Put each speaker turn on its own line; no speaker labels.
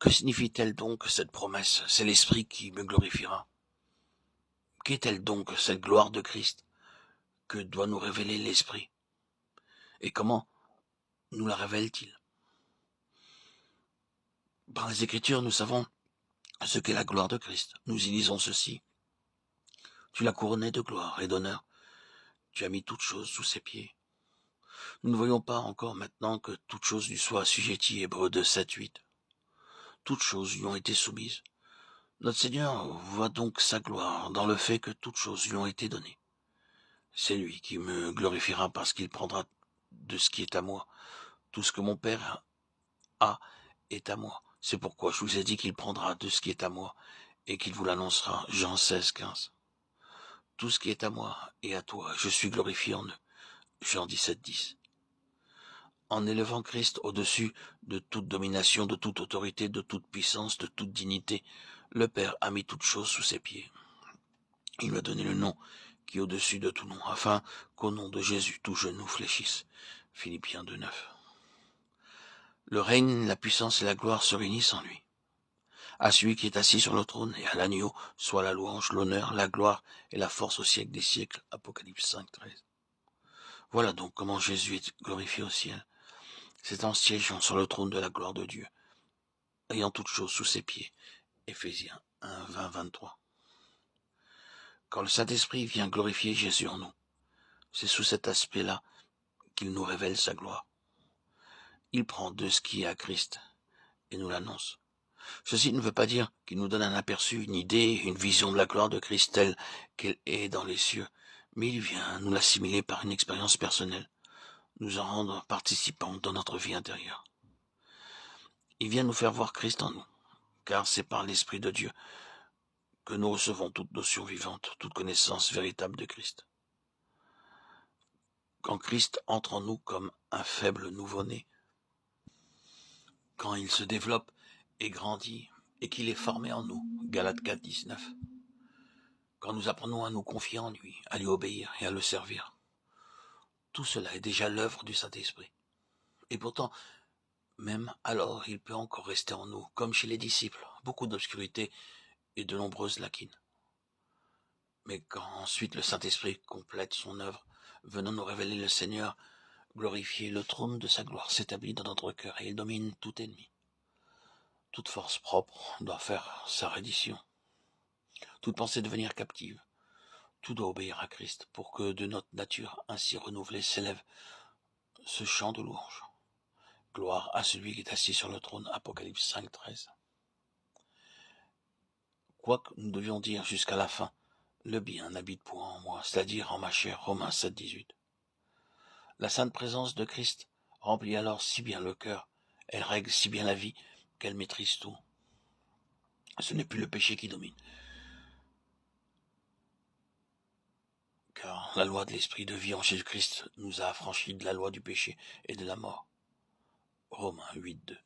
Que signifie-t-elle donc cette promesse? C'est l'Esprit qui me glorifiera. Qu'est-elle donc cette gloire de Christ que doit nous révéler l'Esprit? Et comment nous la révèle-t-il? Par les Écritures, nous savons ce qu'est la gloire de Christ. Nous y lisons ceci. Tu l'as couronné de gloire et d'honneur. Tu as mis toutes choses sous ses pieds. Nous ne voyons pas encore maintenant que toutes choses lui soient assujetties. Hébreux 2, 7, 8. Toutes choses lui ont été soumises. Notre Seigneur voit donc sa gloire dans le fait que toutes choses lui ont été données. C'est lui qui me glorifiera parce qu'il prendra de ce qui est à moi. Tout ce que mon Père a est à moi. C'est pourquoi je vous ai dit qu'il prendra de ce qui est à moi et qu'il vous l'annoncera. Jean 16, 15. Tout ce qui est à moi est à toi. Je suis glorifié en eux. Jean 17, 10. En élevant Christ au-dessus de toute domination, de toute autorité, de toute puissance, de toute dignité, le Père a mis toutes choses sous ses pieds. Il lui a donné le nom qui est au-dessus de tout nom, afin qu'au nom de Jésus tout genou fléchisse. Philippiens 2, 9. Le règne, la puissance et la gloire se réunissent en lui. À celui qui est assis sur le trône et à l'agneau soit la louange, l'honneur, la gloire et la force au siècle des siècles. Apocalypse 5, 13. Voilà donc comment Jésus est glorifié au ciel. C'est en siégeant sur le trône de la gloire de Dieu, ayant toutes choses sous ses pieds. Éphésiens 1, 20, 23. Quand le Saint-Esprit vient glorifier Jésus en nous, c'est sous cet aspect-là qu'il nous révèle sa gloire. Il prend de ce qui est à Christ et nous l'annonce. Ceci ne veut pas dire qu'il nous donne un aperçu, une idée, une vision de la gloire de Christ telle qu'elle est dans les cieux, mais il vient nous l'assimiler par une expérience personnelle, nous en rendre participants dans notre vie intérieure. Il vient nous faire voir Christ en nous, car c'est par l'Esprit de Dieu que nous recevons toute notion vivante, toute connaissance véritable de Christ. Quand Christ entre en nous comme un faible nouveau-né, quand il se développe et grandit, et qu'il est formé en nous, Galates 4, 19, quand nous apprenons à nous confier en lui, à lui obéir et à le servir, tout cela est déjà l'œuvre du Saint-Esprit. Et pourtant, même alors, il peut encore rester en nous, comme chez les disciples, beaucoup d'obscurité et de nombreuses lacunes. Mais quand ensuite le Saint-Esprit complète son œuvre, venant nous révéler le Seigneur, glorifier, le trône de sa gloire s'établit dans notre cœur et il domine tout ennemi. Toute force propre doit faire sa reddition. Toute pensée devenir captive. Tout doit obéir à Christ pour que de notre nature ainsi renouvelée s'élève ce chant de louange. Gloire à celui qui est assis sur le trône. Apocalypse 5, 13. Quoique nous devions dire jusqu'à la fin, le bien n'habite point en moi, c'est-à-dire en ma chair. Romains 7, 18. La sainte présence de Christ remplit alors si bien le cœur, elle règle si bien la vie qu'elle maîtrise tout. Ce n'est plus le péché qui domine, car la loi de l'esprit de vie en Jésus-Christ nous a affranchis de la loi du péché et de la mort. Romains 8, 2.